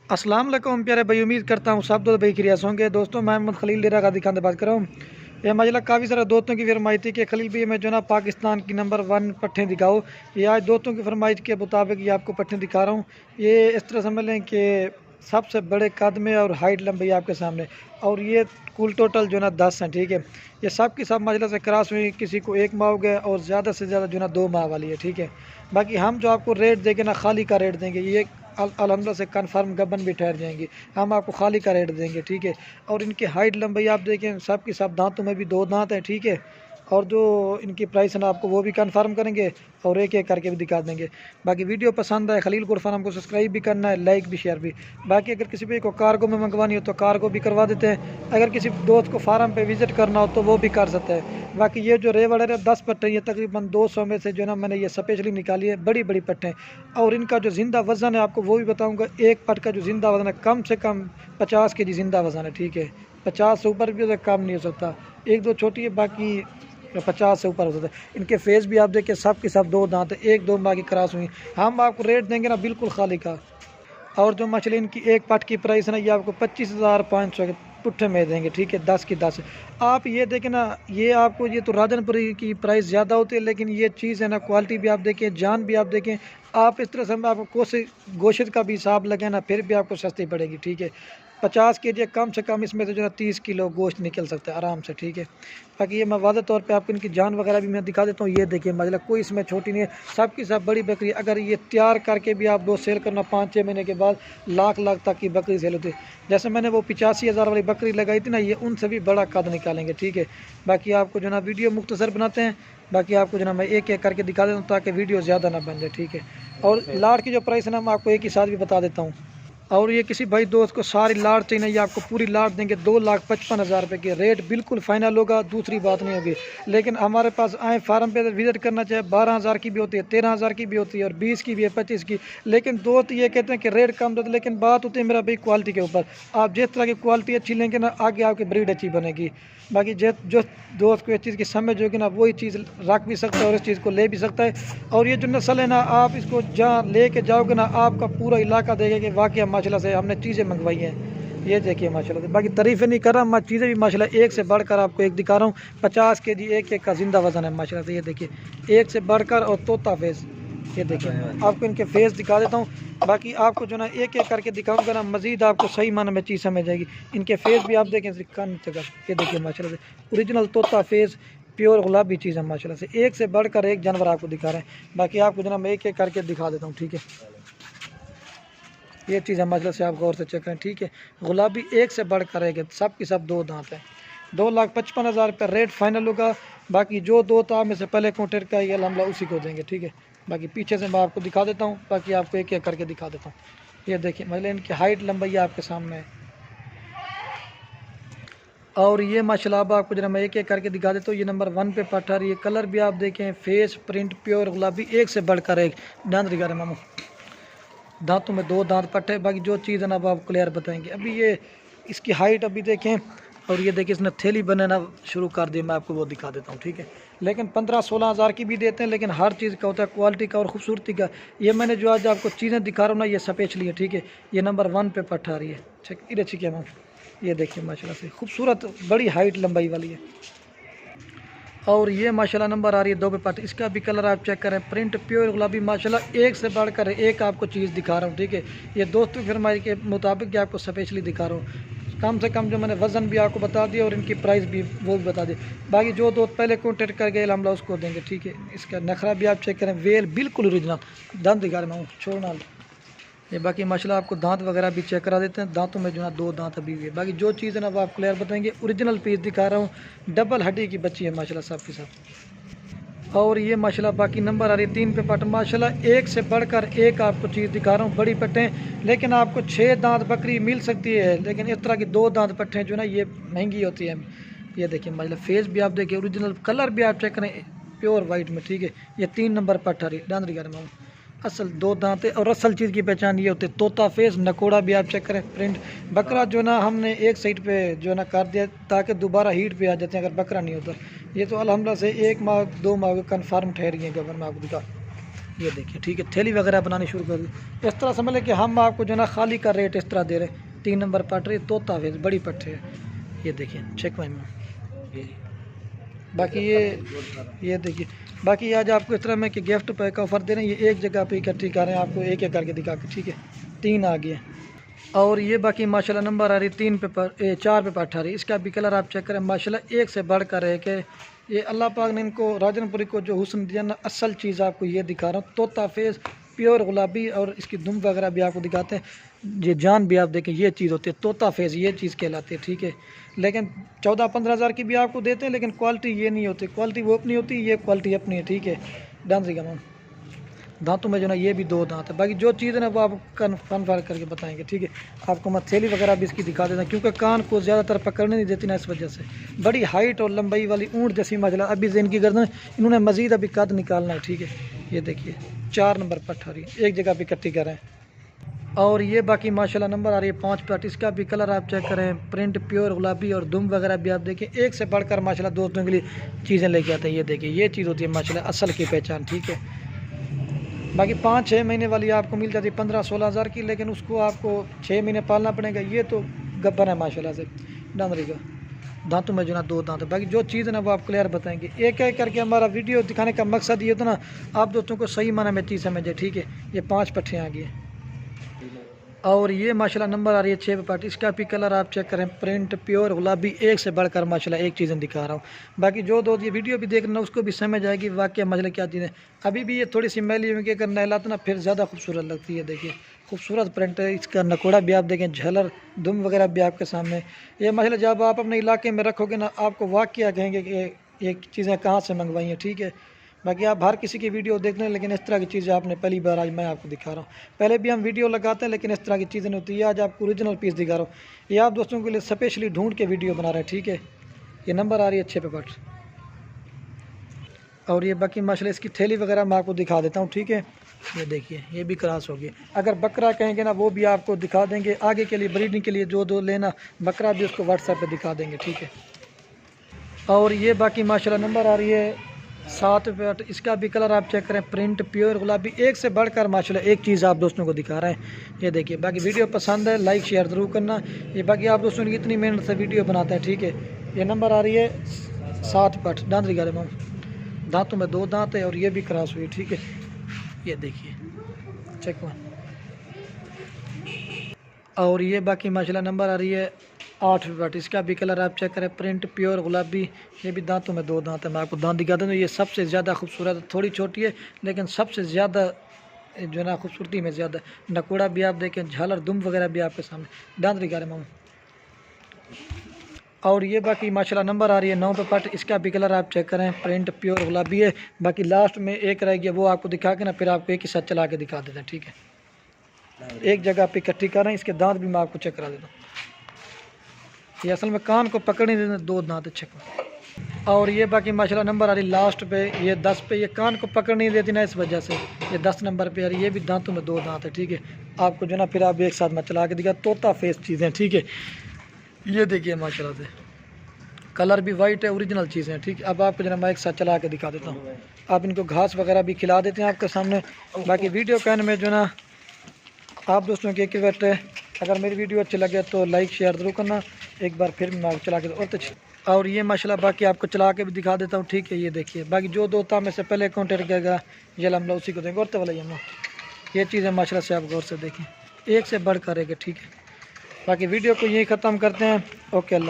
अस्सलाम वालेकुम प्यारे भाई, उम्मीद करता हूँ सब दोस्त भाई खिरियत होंगे। दोस्तों मैं मोहम्मद खलील डेरा गाजी खान से बात कर रहा हूँ। ये माशाल्लाह काफ़ी सारे दोस्तों की फरमाइश थी कि खलील भाई मैं जो ना पाकिस्तान की नंबर 1 पट्ठें दिखाओ। ये आज दोस्तों की फरमाइश के मुताबिक ये आपको पट्ठें दिखा रहा हूँ। ये इस तरह समझ लें कि सबसे बड़े कद में और हाइट लंबाई आपके सामने। और ये कुल टोटल जो ना 10 हैं, ठीक है। ये सब की सब माशाल्लाह से क्रॉस हुई, किसी को 1 माह हो गया और ज़्यादा से ज़्यादा जो ना 2 माह वाली है, ठीक है। बाकी हम जो आपको रेट देंगे ना, खाली का रेट देंगे। ये अल्हम्दुलिल्लाह से कन्फर्म गबन भी ठहर जाएंगी। हम आपको खाली का रेट देंगे, ठीक है। और इनकी हाइट लंबाई आप देखें, सब की सब दांतों में भी 2 दांत हैं, ठीक है। और जो इनकी प्राइस है ना, आपको वो भी कंफर्म करेंगे और एक एक करके भी दिखा देंगे। बाकी वीडियो पसंद आए खलील गुरफान हमको सब्सक्राइब भी करना है, लाइक भी, शेयर भी। बाकी अगर किसी भी को कार्गो में मंगवानी हो तो कार्गो भी करवा देते हैं। अगर किसी दोस्त को फार्म पे विज़िट करना हो तो वो भी कर सकते हैं। बाकी ये जो रेवड़ है 10 पट्टे, ये तकरीबन 200 में से जो ना मैंने ये स्पेशली निकाली है, बड़ी बड़ी पट्टें। और इनका जो ज़िंदा वज़न है आपको वो भी बताऊँगा। एक पट का जो ज़िंदा वज़न है कम से कम 50 के जी ज़िंदा वज़न है, ठीक है। 50 से ऊपर भी हो, कम नहीं हो सकता। एक दो छोटी है, बाकी 50 से ऊपर हो सकता है। इनके फेस भी आप देखिए, सब के सब 2 दांत है, 1-2 माह की क्रॉस हुई। हम आपको रेट देंगे ना बिल्कुल खाली का। और जो मछली इनकी एक पट की प्राइस है ना, ये आपको 25,500 के पुट्ठे में देंगे, ठीक है। 10 की 10 आप ये देखें ना, ये आपको, ये तो राजनपुरी की प्राइस ज़्यादा होती है, लेकिन ये चीज़ है ना, क्वालिटी भी आप देखें, जान भी आप देखें। आप इस तरह से हम आपको कोशिश गोश्त का भी हिसाब लगे ना, फिर भी आपको सस्ती पड़ेगी, ठीक है। 50 के जी कम से कम इसमें से जो है 30 किलो गोश्त निकल सकता है आराम से, ठीक है। बाकी ये मैं वाज़ेह तौर पे आपको इनकी जान वगैरह भी मैं दिखा देता हूँ। ये देखिए मतलब कोई इसमें छोटी नहीं है, सब की सब बड़ी बकरी। अगर ये तैयार करके भी आप दो सेल करना 5-6 महीने के बाद, लाख लाख तक की बकरी सेल होती है। जैसे मैंने वो 85,000 वाली बकरी लगाई थी ना, ये उनसे भी बड़ा कद निकालेंगे, ठीक है। बाकी आपको जो ना वीडियो मुख्तसर बनाते हैं। बाकी आपको जो ना मैं एक एक करके दिखा देता हूँ ताकि वीडियो ज़्यादा ना बन जाए, ठीक है। और लाट की जो प्राइस है ना, मैं आपको एक ही साथ भी बता देता हूँ। और ये किसी भाई दोस्त को सारी लाट चाहिए, ये आपको पूरी लाट देंगे 2,55,000 रुपये के रेट बिल्कुल फाइनल होगा, दूसरी बात नहीं होगी। लेकिन हमारे पास आए फार्म पे विजिट करना चाहे, 12,000 की भी होती है, 13,000 की भी होती है, और 20 की भी है, 25 की। लेकिन दोस्त ये कहते हैं कि रेट कम देते, लेकिन बात होती है मेरा भाई क्वालिटी के ऊपर। आप जिस तरह की क्वालिटी अच्छी लेंगे ना, आगे आपकी ब्रीड अच्छी बनेगी। बाकी जो दोस्त को इस चीज़ की समझ होगी ना, वही चीज़ रख भी सकता है और इस चीज़ को ले भी सकता है। और ये जो नस्ल है ना, आप इसको जहाँ ले के जाओगे ना, आपका पूरा इलाका देखेगा कि वाकई माशाल्लाह से हमने चीज़ें मंगवाई हैं। ये देखिए माशाल्लाह से, बाकी तारीफ़ें नहीं कर रहा मैं, चीज़ें भी माशाल्लाह एक से बढ़कर आपको एक दिखा रहा हूँ। 50 के जी एक एक का जिंदा वज़न है माशाल्लाह से। ये देखिए एक से बढ़कर, और तोता फेस। ये देखिए आपको इनके फेस दिखा देता हूँ। बाकी आपको जो ना एक एक करके दिखाऊंगा ना, मज़ीद आपको सही माने में चीज़ समझ जाएगी। इनके फेस भी आप देखें, कान तक। ये देखिए माशाल्लाह से ओरिजिनल तोता फेस, प्योर गुलाबी चीज़ है माशाल्लाह से। एक से बढ़कर एक जानवर आपको दिखा रहे हैं। बाकी आपको जो ना मैं एक एक करके दिखा देता हूँ, ठीक है। ये चीज़ है माशाल्लाह से, आप गौर से चेक करें, ठीक है। गुलाबी एक से बढ़कर एक है, सब की सब 2 दांत हैं। 2,55,000 रुपये रेट फाइनल होगा। बाकी जो दो था में से पहले कॉन्टेक्ट का, ये अल्हम्दुलिल्लाह उसी को देंगे, ठीक है। बाकी पीछे से मैं आपको दिखा देता हूँ, बाकी आपको एक एक करके दिखा देता हूँ। ये देखिए मतलब इनकी हाइट लंबाई आपके सामने है। और ये माशाल्लाह अब आपको जरा मैं एक एक करके दिखा देता हूँ। ये नंबर 1 पे पट्ठा, ये कलर भी आप देखें, फेस प्रिंट प्योर गुलाबी, एक से बढ़कर एक। दांत दिखा रहे मामू, दांतों में 2 दांत पट्टे। बाकी जो चीज़ है ना, अब आप क्लियर बताएंगे। अभी ये इसकी हाइट अभी देखें, और ये देखिए इसने थैली बनाना शुरू कर दी, मैं आपको वो दिखा देता हूँ, ठीक है। लेकिन 15-16 हज़ार की भी देते हैं, लेकिन हर चीज़ का होता है क्वालिटी का और ख़ूबसूरती का। ये मैंने जो आज आपको चीज़ें दिखा रहा हूँ ना, ये स्पेशली है, ठीक है। ये नंबर 1 पे पट्ठा रही है, ठीक। इधर छिके मैम, ये देखिए माशाल्लाह से खूबसूरत, बड़ी हाइट लंबाई वाली है। और ये माशाल्लाह नंबर आ रही है 2 पे पट। इसका भी कलर आप चेक करें, प्रिंट प्योर गुलाबी माशाल्लाह, एक से बढ़कर एक आपको चीज़ दिखा रहा हूँ, ठीक है। ये दोस्तों की फरमाइश के मुताबिक कि आपको स्पेशली दिखा रहा हूँ। कम से कम जो मैंने वज़न भी आपको बता दिया और इनकी प्राइस भी वो भी बता दी। बाकी जो दोस्त पहले कॉन्टेक्ट कर गए हमला उसको देंगे, ठीक है। इसका नखरा भी आप चेक करें, वेल बिल्कुल ओरिजिनल, दांत दिखा रहा हूँ छोड़ना। ये बाकी माशाल्लाह आपको दांत वगैरह भी चेक करा देते हैं। दांतों में जो है 2 दांत अभी भी है। बाकी जो चीज़ है ना, वो आप क्लियर बताएंगे। ओरिजिनल पीस दिखा रहा हूँ, डबल हड्डी की बच्ची है माशाल्लाह सब के साथ। और ये माशाल्लाह बाकी नंबर आ रही है 3 पे पट माशाल्लाह, एक से बढ़कर एक आपको चीज़ दिखा रहा हूँ। बड़ी पट्टें, लेकिन आपको 6 दांत बकरी मिल सकती है, लेकिन इस तरह की 2 दांत पट्टें जो ना, ये महंगी होती है। ये देखिए माशाल्लाह फेस भी आप देखिए, ओरिजिनल कलर भी आप चेक करें, प्योर वाइट में, ठीक है। ये 3 नंबर पट आ रही है, डांद रिगा में असल 2 दांत है। और असल चीज़ की पहचान ये होती है, तोता फेस, नकोड़ा भी आप चेक करें, प्रिंट। बकरा जो ना हमने एक साइड पे जो ना कर दिया ताकि दोबारा हीट पे आ जाते हैं अगर बकरा नहीं होता। ये तो अल्हम्दुलिल्लाह से 1 माह 2 माह के कन्फर्म ठहरी है गवर में, आपको दिखा। ये देखिए ठीक है, थैली वगैरह बनानी शुरू कर दी। इस तरह समझ लें कि हम आपको जो है ना खाली का रेट इस तरह दे रहे हैं। 3 नंबर पटरी तोता फेस बड़ी पट्टी है, ये देखिए चेक में। बाकी ये देखिए, बाकी आज आपको इस तरह में कि गिफ्ट पैक का ऑफर दे रहे हैं। ये एक जगह पे इकट्ठी कर रहे हैं, आपको एक एक करके दिखा के, ठीक है। 3 आ गए और ये बाकी माशाल्लाह नंबर आ रही 3 पे 4 पे पट्टा रही। इसका भी कलर आप चेक करें माशाल्लाह एक से बढ़कर है कि ये अल्लाह पाक ने इनको राजनपुरी को जो हुस्न दिया ना, असल चीज़ आपको ये दिखा रहा हूँ। तोता फेस प्योर गुलाबी और इसकी दुम वगैरह भी आपको दिखाते हैं। ये जान भी आप देखें, ये चीज़ होती है तोता फेस, ये चीज़ कहलाती है, ठीक है। लेकिन 14-15 हज़ार की भी आपको देते हैं, लेकिन क्वालिटी ये नहीं होती। क्वालिटी वो अपनी होती है, ये क्वालिटी अपनी है, ठीक है। डांस का मैम दांतों में जो ना ये भी 2 दांत है। बाकी जो चीज़ है ना वो आप कन्फर्म करके बताएंगे, ठीक है। आपको मैं थैली वगैरह भी इसकी दिखा देता हूँ, क्योंकि कान को ज़्यादातर पकड़ने नहीं देती ना, इस वजह से। बड़ी हाइट और लंबाई वाली ऊँट जैसी मजला अभी से इनकी गर्दन, इन्होंने मज़ीद अभी कद निकालना है, ठीक है। ये देखिए 4 नंबर पट्टा रही है, एक जगह पर इकट्ठी कर रहे हैं। और ये बाकी माशाल्लाह नंबर आ रही है 5 पट। इसका भी कलर आप चेक करें, प्रिंट प्योर गुलाबी और दुम वगैरह भी आप देखिए। एक से बढ़कर माशाल्लाह दोस्तों के लिए चीज़ें लेके आते हैं। ये देखिए ये चीज़ होती है माशाल्लाह असल की पहचान, ठीक है। बाकी 5-6 महीने वाली आपको मिल जाती है 15-16 हज़ार की, लेकिन उसको आपको 6 महीने पालना पड़ेगा। ये तो गब्बर है माशाल्लाह से डांदरी का। दांतों में जो ना 2 दांत है। बाकी जो चीज़ है ना वो आप क्लियर बताएंगे। एक एक करके हमारा वीडियो दिखाने का मकसद ये था ना, आप दोस्तों को सही माना में चीज़ समझे, ठीक है। ये 5 पट्टियाँ आ गई और ये माशाल्लाह नंबर आ रही है 6 पे पार्टी। इसका भी कलर आप चेक करें, प्रिंट प्योर गुलाबी, एक से बढ़कर माशाल्लाह एक चीज़ें दिखा रहा हूँ। बाकी जो दोस्त ये वीडियो भी देख रहे हैं उसको भी समझ आएगी वाकई मसला क्या चीज़ है। अभी भी ये थोड़ी सी मैली में अगर नहलाते ना फिर ज़्यादा खूबसूरत लगती है। देखिए खूबसूरत प्रिंट है, इसका नकोड़ा भी आप देखें, झलर दुम वगैरह भी आपके सामने। ये माशाल्लाह जब आप अपने इलाके में रखोगे ना, आपको वाकई कहेंगे कि ये चीज़ें कहाँ से मंगवाई हैं, ठीक है। बाकी आप हर किसी की वीडियो देख लें, लेकिन इस तरह की चीज़ें आपने पहली बार आज मैं आपको दिखा रहा हूँ। पहले भी हम वीडियो लगाते हैं, लेकिन इस तरह की चीज़ें नहीं होती है। आज आपको ओरिजिनल पीस दिखा रहा हूँ। ये आप दोस्तों के लिए स्पेशली ढूंढ के वीडियो बना रहे हैं, ठीक है। ये नंबर आ रही है 6 पे पट। और ये बाकी माशाल्लाह इसकी थैली वगैरह मैं आपको दिखा देता हूँ, ठीक है। ये देखिए ये भी क्रॉस होगी। अगर बकरा कहेंगे ना वो भी आपको दिखा देंगे। आगे के लिए ब्रीडिंग के लिए जो दो लेना बकरा भी उसको व्हाट्सएप पे दिखा देंगे, ठीक है। और ये बाकी माशाल्लाह नंबर आ रही है 7 पे। इसका भी कलर आप चेक करें, प्रिंट प्योर गुलाबी, एक से बढ़कर माशाल्लाह एक चीज़ आप दोस्तों को दिखा रहे हैं। ये देखिए बाकी वीडियो पसंद है लाइक शेयर ज़रूर करना। ये बाकी आप दोस्तों की इतनी मेहनत से वीडियो बनाते हैं, ठीक है। ये नंबर आ रही है 7 पट दांतरी गारे में, दांतों में 2 दांत है और ये भी क्रॉस हुई, ठीक है। ये देखिए चेक वन। और ये बाकी माशाल्लाह नंबर आ रही है 8 पट। इसका भी कलर आप चेक करें, प्रिंट प्योर गुलाबी, ये भी दांतों में 2 दांत है। मैं आपको दांत दिखा दूँ, ये सबसे ज़्यादा खूबसूरत है। थोड़ी छोटी है लेकिन सबसे ज़्यादा जो है ना खूबसूरती में ज़्यादा। नकोड़ा भी आप देखें, झालर दुम वगैरह भी आपके सामने। दांत दिखा रहे मामू। और ये बाकी माशाल्लाह नंबर आ रही है 9 पे पट। इसका भी कलर आप चेक करें, प्रिंट प्योर गुलाबी है। बाकी लास्ट में एक रह गया, वो आपको दिखा के ना फिर आपको एक ही साथ चला के दिखा देते हैं, ठीक है। एक जगह पे इकट्ठी कर रहे हैं। इसके दांत भी मैं आपको चेक करा देता हूँ। ये असल में कान को पकड़ने देते 2 दांत अच्छे को। और ये बाकी माशाल्लाह नंबर आ रही लास्ट पे, ये 10 पे। ये कान को पकड़ नहीं देती ना, इस वजह से ये 10 नंबर पे आ रही है। ये भी दांतों में 2 दांत है, ठीक है। आपको जो ना फिर आप एक साथ मैं चला के दिखा। तोता फेस चीज़ें, ठीक है। ये देखिए माशाल्लाह से कलर भी वाइट है, ओरिजिनल चीज़ें हैं, ठीक है। अब आपको जो ना मैं एक साथ चला के दिखा देता हूँ। आप इनको घास वगैरह भी खिला देते हैं आपके सामने। बाकी वीडियो कहने में जो ना आप दोस्तों की एक रिक्वेस्ट है, अगर मेरी वीडियो अच्छी लगे तो लाइक शेयर ज़रूर करना। एक बार फिर मैं चला के और ये माशाल्लाह बाकी आपको चला के भी दिखा देता हूँ, ठीक है। ये देखिए बाकी जो दोस्ता में से पहले कांटेक्ट करेगा ये हमला उसी को देंगे। और तो वाला ये चीज़ें माशाल्लाह से आप गौर से देखें, एक से बढ़ करेंगे, ठीक है। बाकी वीडियो को यही ख़त्म करते हैं। ओके अल्लाह।